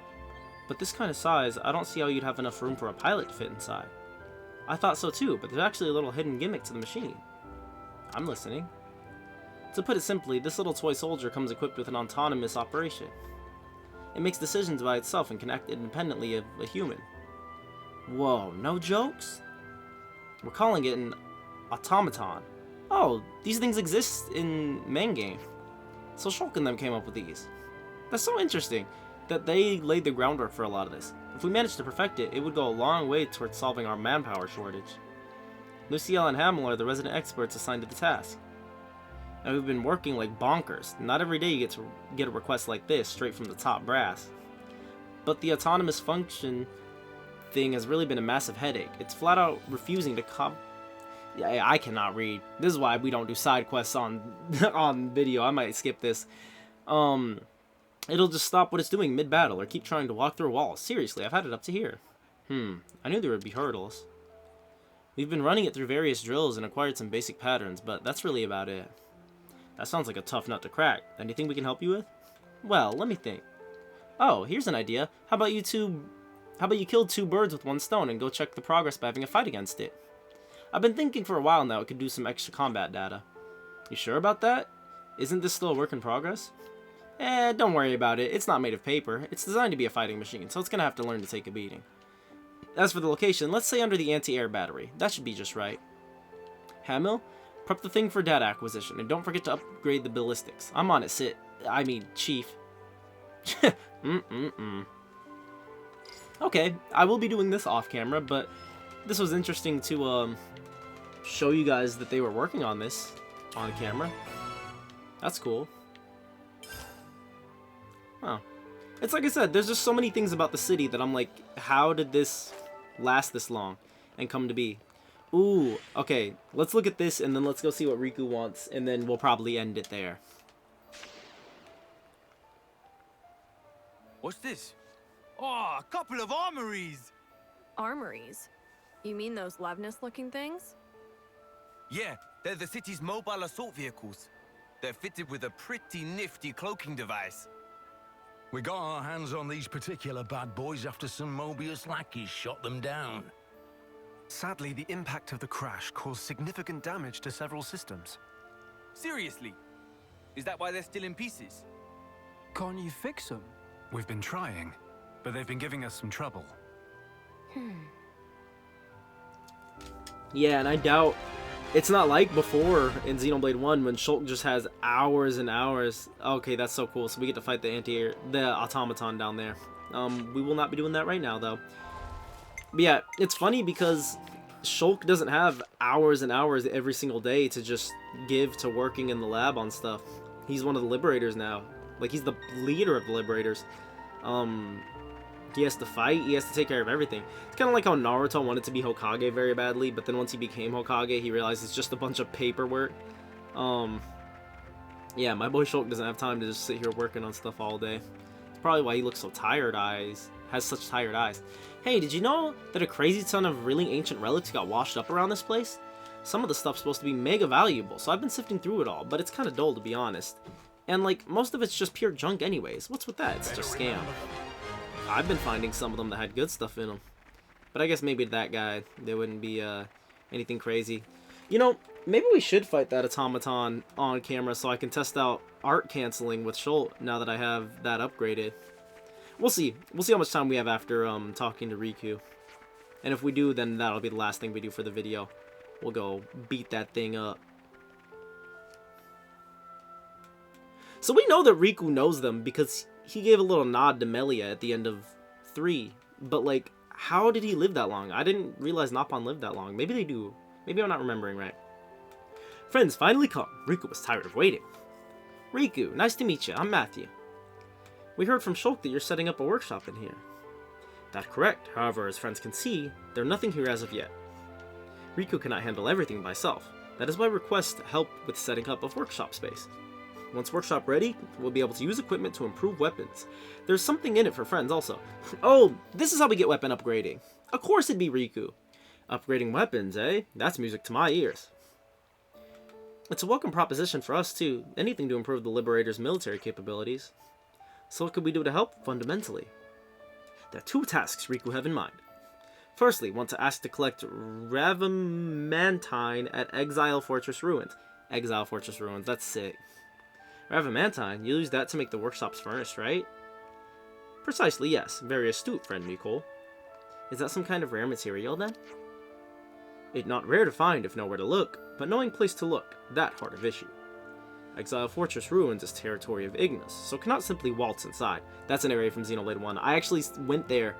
But this kind of size, I don't see how you'd have enough room for a pilot to fit inside. I thought so too, but there's actually a little hidden gimmick to the machine. I'm listening. To put it simply, this little toy soldier comes equipped with an autonomous operation. It makes decisions by itself and can act independently of a human. Whoa, no jokes? We're calling it an automaton. Oh, these things exist in main game. So Shulk and them came up with these. That's so interesting that they laid the groundwork for a lot of this. If we managed to perfect it, it would go a long way towards solving our manpower shortage. Luciel and Hamill are the resident experts assigned to the task. And we've been working like bonkers. Not every day you get to get a request like this straight from the top brass. But the autonomous function thing has really been a massive headache. It's flat out refusing to Yeah, I cannot read. This is why we don't do side quests on on video. I might skip this. It'll just stop what it's doing mid-battle or keep trying to walk through walls. Seriously, I've had it up to here. I knew there would be hurdles. We've been running it through various drills and acquired some basic patterns, but that's really about it. That sounds like a tough nut to crack. Anything we can help you with? Well, let me think. Oh, here's an idea. How about you kill 2 birds with 1 stone and go check the progress by having a fight against it? I've been thinking for a while now it could do some extra combat data. You sure about that? Isn't this still a work in progress? Don't worry about it. It's not made of paper. It's designed to be a fighting machine, so it's gonna have to learn to take a beating. As for the location, let's say under the anti-air battery. That should be just right. Hamill, prep the thing for data acquisition, and don't forget to upgrade the ballistics. I'm on it, Chief. Okay, I will be doing this off camera, but this was interesting to show you guys that they were working on this on camera. That's cool. Oh. It's like I said, there's just so many things about the city that I'm like, how did this last this long and come to be? Ooh, okay, let's look at this and then let's go see what Riku wants, and then we'll probably end it there. What's this? Oh, a couple of armories! Armories? You mean those Levnis-looking things? Yeah, they're the city's mobile assault vehicles. They're fitted with a pretty nifty cloaking device. We got our hands on these particular bad boys after some Mobius lackeys shot them down. Sadly, the impact of the crash caused significant damage to several systems. Seriously? Is that why they're still in pieces? Can't you fix them? We've been trying, but they've been giving us some trouble. Yeah, and I doubt it's not like before in Xenoblade 1 when Shulk just has hours and hours. Okay, that's so cool. So we get to fight the automaton down there. We will not be doing that right now though. But yeah, it's funny because Shulk doesn't have hours and hours every single day to just give to working in the lab on stuff. He's one of the Liberators now. Like, he's the leader of the Liberators. He has to fight, he has to take care of everything. It's kind of like how Naruto wanted to be Hokage very badly, but then once he became Hokage, he realized it's just a bunch of paperwork. Yeah, my boy Shulk doesn't have time to just sit here working on stuff all day. It's probably why he looks so tired eyes, has such tired eyes. Hey, did you know that a crazy ton of really ancient relics got washed up around this place? Some of the stuff's supposed to be mega valuable, so I've been sifting through it all, but it's kind of dull to be honest. And like, most of it's just pure junk anyways. What's with that? It's just scam. I've been finding some of them that had good stuff in them. But I guess maybe that guy, there wouldn't be anything crazy. You know, maybe we should fight that automaton on camera so I can test out art canceling with Shulk now that I have that upgraded. We'll see. We'll see how much time we have after talking to Riku. And if we do, then that'll be the last thing we do for the video. We'll go beat that thing up. So we know that Riku knows them because he gave a little nod to Melia at the end of 3. But like, how did he live that long? I didn't realize Nappan lived that long. Maybe they do. Maybe I'm not remembering right. Friends finally come. Riku was tired of waiting. Riku, nice to meet you. I'm Matthew. We heard from Shulk that you're setting up a workshop in here. That's correct. However, as friends can see, there's nothing here as of yet. Riku cannot handle everything by herself. That is why we request help with setting up a workshop space. Once workshop ready, we'll be able to use equipment to improve weapons. There's something in it for friends also. Oh, this is how we get weapon upgrading. Of course it'd be Riku. Upgrading weapons, eh? That's music to my ears. It's a welcome proposition for us too. Anything to improve the Liberator's military capabilities. So what could we do to help fundamentally? There are 2 tasks Riku have in mind. Firstly, want to ask to collect Ravamantine at Exile Fortress Ruins. Exile Fortress Ruins, that's sick. Ravamantine, you'll use that to make the workshop's furnace, right? Precisely, yes. Very astute, friend Nicole. Is that some kind of rare material, then? It's not rare to find if know where to look, but knowing place to look, that hard of issue. Exile Fortress Ruins is territory of Ignis, so cannot simply waltz inside. That's an area from Xenoblade 1. I actually went there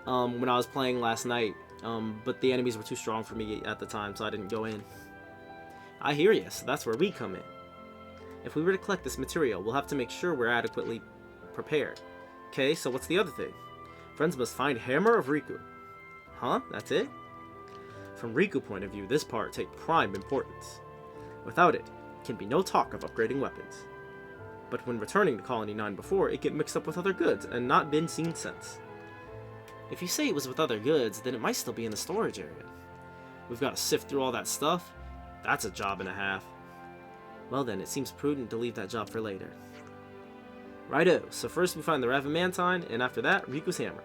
when I was playing last night, but the enemies were too strong for me at the time, so I didn't go in. I hear you, so that's where we come in. If we were to collect this material, we'll have to make sure we're adequately prepared. Okay, so what's the other thing? Friends must find Hammer of Riku. Huh? That's it? From Riku point of view, this part takes prime importance. Without it, can be no talk of upgrading weapons. But when returning to Colony 9 before, it get mixed up with other goods, and not been seen since. If you say it was with other goods, then it might still be in the storage area. We've got to sift through all that stuff. That's a job and a half. Well then, it seems prudent to leave that job for later. Righto, so first we find the Ravamantine, and after that, Riku's hammer.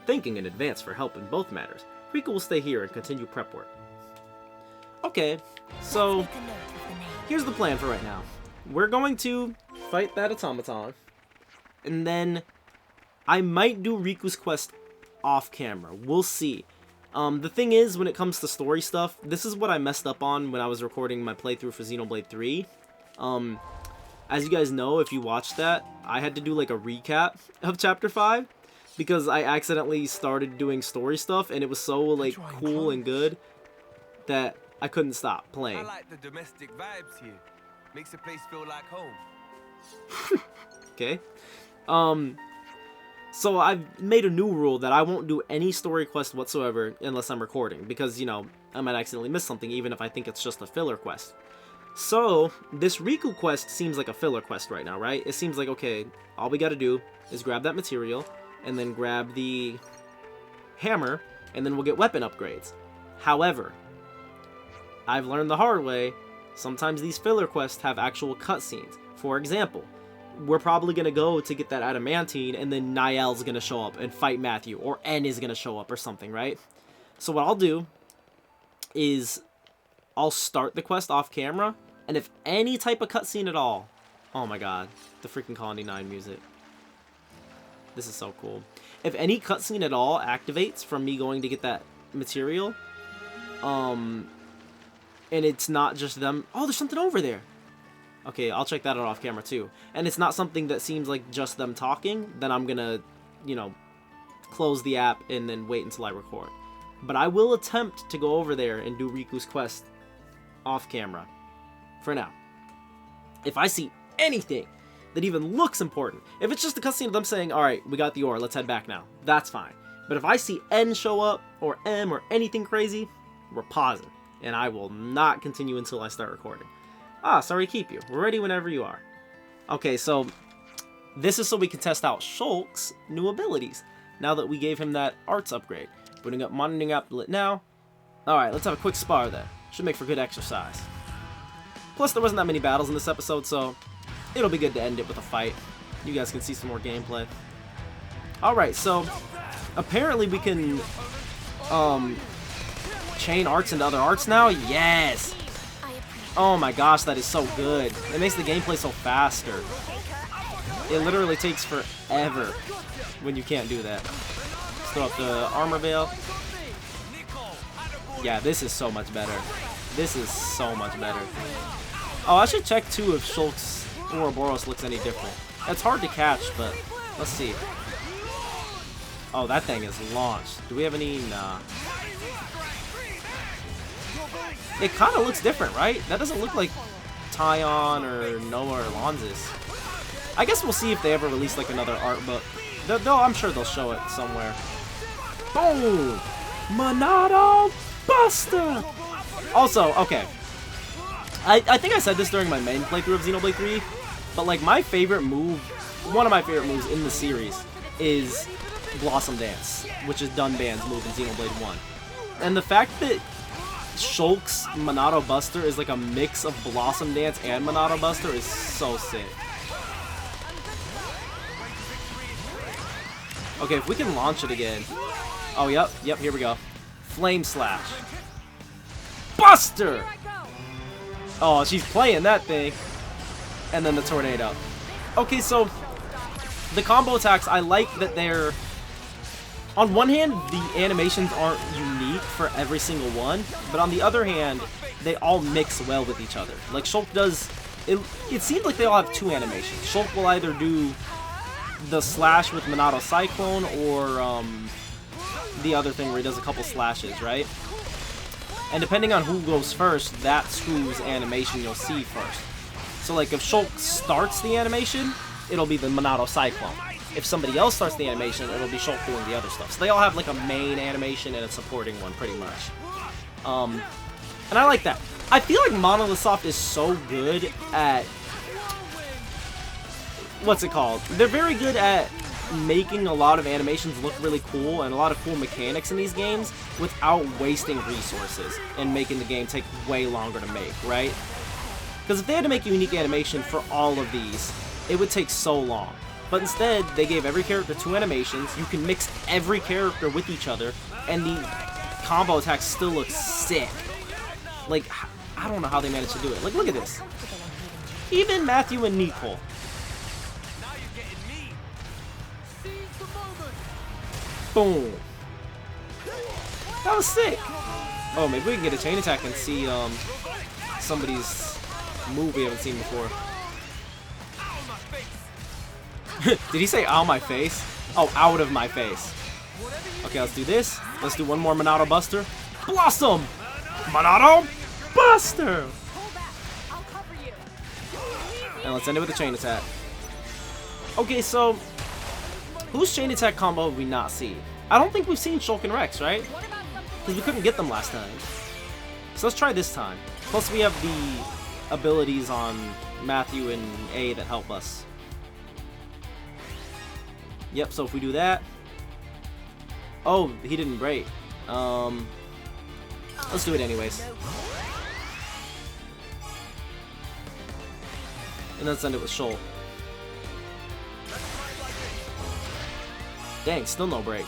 Thinking in advance for help in both matters, Riku will stay here and continue prep work. Okay, so here's the plan for right now. We're going to fight that automaton, and then I might do Riku's quest off camera. We'll see. The thing is, when it comes to story stuff, this is what I messed up on when I was recording my playthrough for Xenoblade 3. As you guys know, if you watched that, I had to do like a recap of Chapter 5, because I accidentally started doing story stuff, and it was so like cool and good that I couldn't stop playing. I like the domestic vibes here. Makes the place feel like home. Okay. So I've made a new rule that I won't do any story quest whatsoever unless I'm recording, because, you know, I might accidentally miss something even if I think it's just a filler quest. So, this Riku quest seems like a filler quest right now, right? It seems like, okay, all we gotta do is grab that material, and then grab the hammer, and then we'll get weapon upgrades. However, I've learned the hard way, sometimes these filler quests have actual cutscenes. For example, we're probably going to go to get that adamantine, and then Niall's going to show up and fight Matthew, or N is going to show up or something, right? So what I'll do is I'll start the quest off camera, and if any type of cutscene at all, oh my god, the freaking Colony 9 music. This is so cool. If any cutscene at all activates from me going to get that material, and it's not just them, oh, there's something over there. Okay, I'll check that out off camera too. And it's not something that seems like just them talking, then I'm gonna, you know, close the app and then wait until I record. But I will attempt to go over there and do Riku's quest off camera. For now. If I see anything that even looks important, if it's just a cutscene of them saying, alright, we got the ore, let's head back now, that's fine. But if I see N show up, or M, or anything crazy, we're pausing. And I will not continue until I start recording. Ah, sorry to keep you. We're ready whenever you are. Okay, so this is so we can test out Shulk's new abilities, now that we gave him that arts upgrade. Booting up monitoring applet now. Alright, let's have a quick spar then. Should make for good exercise. Plus, there wasn't that many battles in this episode, so it'll be good to end it with a fight. You guys can see some more gameplay. Alright, so apparently we can chain arts into other arts now? Yes! Oh my gosh, that is so good. It makes the gameplay so faster. It literally takes forever when you can't do that. Let's throw up the armor veil. Yeah, this is so much better. This is so much better. Oh, I should check too if Shulk's Ouroboros looks any different. It's hard to catch, but let's see. Oh, that thing is launched. Do we have any? Nah. It kind of looks different, right? That doesn't look like Tyon or Noah or Lonzis. I guess we'll see if they ever release like another art book. I'm sure they'll show it somewhere. Boom! Monado Buster! Also, okay. I think I said this during my main playthrough of Xenoblade 3, But like my favorite move, one of my favorite moves in the series is Blossom Dance, which is Dunban's move in Xenoblade 1. And the fact that Shulk's Monado Buster is like a mix of Blossom Dance and Monado Buster is so sick. Okay, if we can launch it again. Oh, yep, here we go. Flame Slash. Buster! Oh, she's playing that thing. And then the tornado. Okay, so the combo attacks, I like that they're... On one hand, the animations aren't unique for every single one, but on the other hand, they all mix well with each other. Like Shulk does... It seems like they all have two animations. Shulk will either do the slash with Monado Cyclone or the other thing where he does a couple slashes, right? And depending on who goes first, that's whose animation you'll see first. So like if Shulk starts the animation, it'll be the Monado Cyclone. If somebody else starts the animation, it'll be Shulk doing the other stuff. So they all have like a main animation and a supporting one, pretty much. And I like that. I feel like Monolith Soft is so good at... What's it called? They're very good at making a lot of animations look really cool and a lot of cool mechanics in these games without wasting resources and making the game take way longer to make, right? Because if they had to make a unique animation for all of these, it would take so long. But instead, they gave every character two animations. You can mix every character with each other, and the combo attacks still look sick. Like, I don't know how they managed to do it. Like, look at this. Even Matthew and Nicole. Boom. That was sick. Oh, maybe we can get a chain attack and see somebody's move we haven't seen before. Did he say ow my face? Oh, out of my face. Okay, let's do this. Let's do one more Monado Buster. Blossom! Monado Buster! And let's end it with a chain attack. Okay, so whose chain attack combo have we not seen? I don't think we've seen Shulk and Rex, right? Because we couldn't get them last time. So let's try this time. Plus we have the abilities on Matthew and A that help us. Yep, so if we do that... Oh, he didn't break. Let's do it anyways. And then send it with Shulk. Dang, still no break.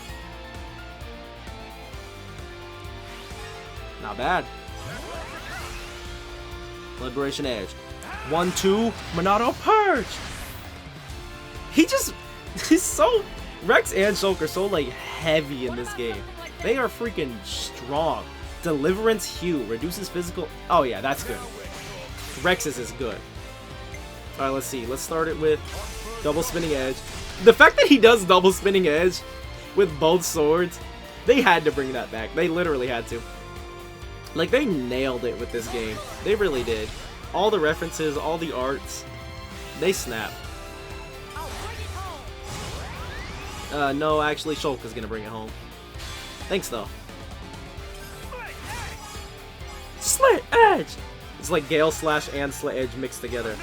Not bad. Liberation Edge. 1-2, Monado Purge! He just... He's so... Rex and Shulk are so, like, heavy in this game. They are freaking strong. Deliverance Hue. Reduces physical... Oh, yeah, that's good. Rex's is good. Alright, let's see. Let's start it with Double Spinning Edge. The fact that he does Double Spinning Edge with both swords, they had to bring that back. They literally had to. Like, they nailed it with this game. They really did. All the references, all the arts, they snapped. No, actually, Shulk is gonna bring it home. Thanks, though. Slit Edge! It's like Gale Slash and Slit Edge mixed together.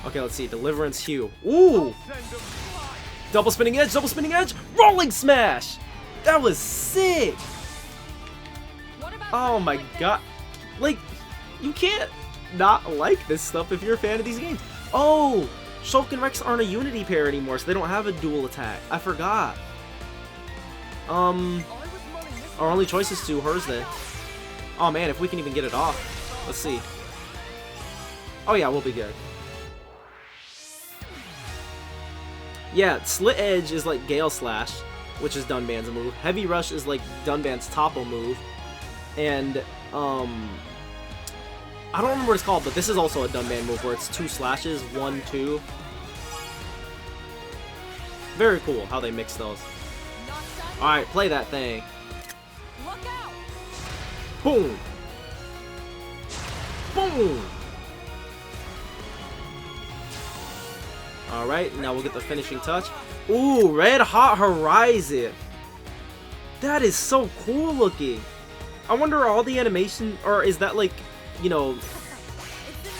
Okay, let's see. Deliverance Hue. Ooh! Double Spinning Edge, Double Spinning Edge! Rolling Smash! That was sick! Oh my god. Like, you can't not like this stuff if you're a fan of these games. Oh! Shulk and Rex aren't a unity pair anymore, so they don't have a dual attack. I forgot. Our only choice is to hers then. Oh man, if we can even get it off. Let's see. Oh yeah, we'll be good. Yeah, Slit Edge is like Gale Slash, which is Dunban's move. Heavy Rush is like Dunban's Topo move. And, I don't remember what it's called, but this is also a Dunban move where it's 2 slashes, 1, 2. Very cool how they mix those. Alright, play that thing. Boom! Boom! Alright, now we'll get the finishing touch. Ooh, Red Hot Horizon! That is so cool looking! I wonder, are all the animation, or is that like, you know,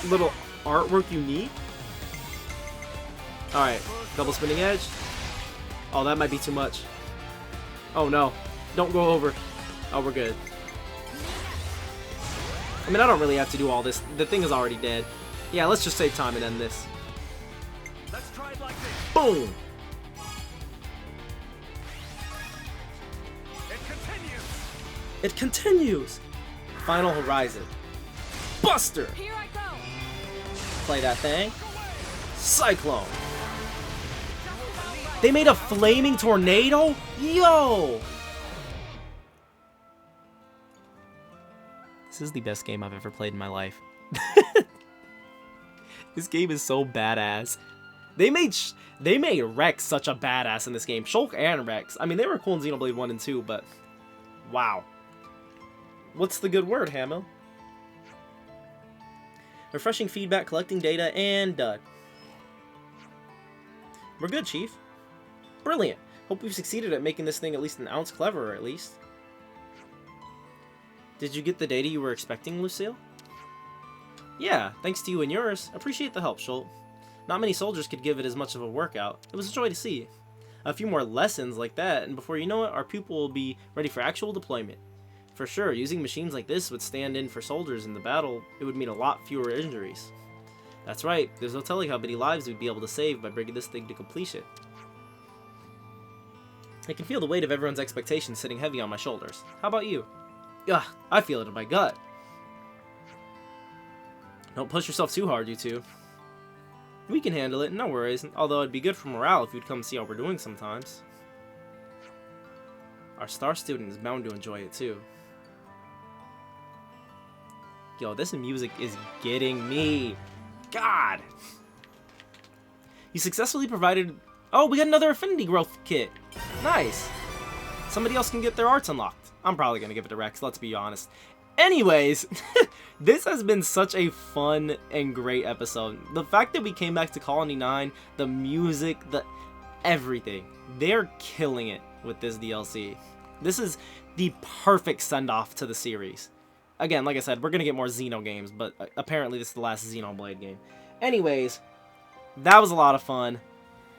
little artwork unique? Alright, double spinning edge. Oh, that might be too much. Oh no, don't go over. Oh, we're good. I mean, I don't really have to do all this. The thing is already dead. Yeah, let's just save time and end this. Let's try it like this. Boom! It continues. It continues! Final Horizon. Buster! Here I go. Play that thing. Cyclone. They made a flaming tornado? Yo! This is the best game I've ever played in my life. This game is so badass. They made Rex such a badass in this game. Shulk and Rex. I mean, they were cool in Xenoblade 1 and 2, but wow. What's the good word, Hamill? Refreshing feedback, collecting data, and done. We're good, Chief. Brilliant. Hope we've succeeded at making this thing at least an ounce cleverer, at least. Did you get the data you were expecting, Lucille? Yeah, thanks to you and yours. Appreciate the help, Schultz. Not many soldiers could give it as much of a workout. It was a joy to see. A few more lessons like that, and before you know it, our pupil will be ready for actual deployment. For sure, using machines like this would stand in for soldiers in the battle. It would mean a lot fewer injuries. That's right, there's no telling how many lives we'd be able to save by bringing this thing to completion. I can feel the weight of everyone's expectations sitting heavy on my shoulders. How about you? Ugh, I feel it in my gut. Don't push yourself too hard, you two. We can handle it, no worries, although it'd be good for morale if you'd come see how we're doing sometimes. Our star student is bound to enjoy it too. Yo, this music is getting me. God! You successfully provided... Oh, we got another affinity growth kit. Nice. Somebody else can get their arts unlocked. I'm probably going to give it to Rex, let's be honest. Anyways, this has been such a fun and great episode. The fact that we came back to Colony 9, the music, the everything. They're killing it with this DLC. This is the perfect send-off to the series. Again, like I said, we're going to get more Xeno games, but apparently this is the last Xenoblade game. Anyways, that was a lot of fun.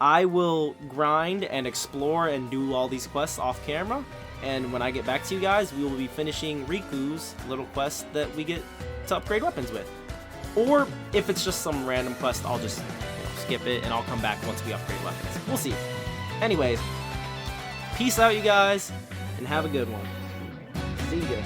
I will grind and explore and do all these quests off camera. And when I get back to you guys, we will be finishing Riku's little quest that we get to upgrade weapons with. Or if it's just some random quest, I'll just skip it and I'll come back once we upgrade weapons. We'll see. Anyways, peace out, you guys, and have a good one. See ya.